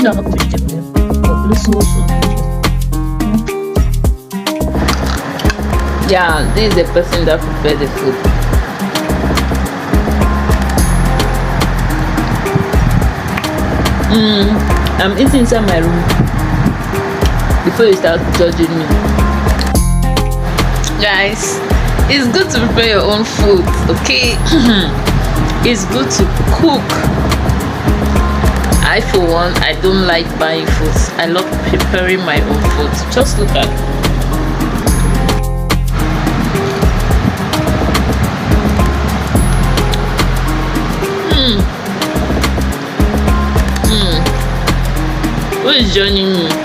are not vegetarian, but also Yeah, this is the person that prepared the food. I'm eating inside my room before you start judging me. Guys, it's good to prepare your own food, okay? It's good to cook. I, for one, I don't like buying food. I love preparing my own food. Just look at who is joining me?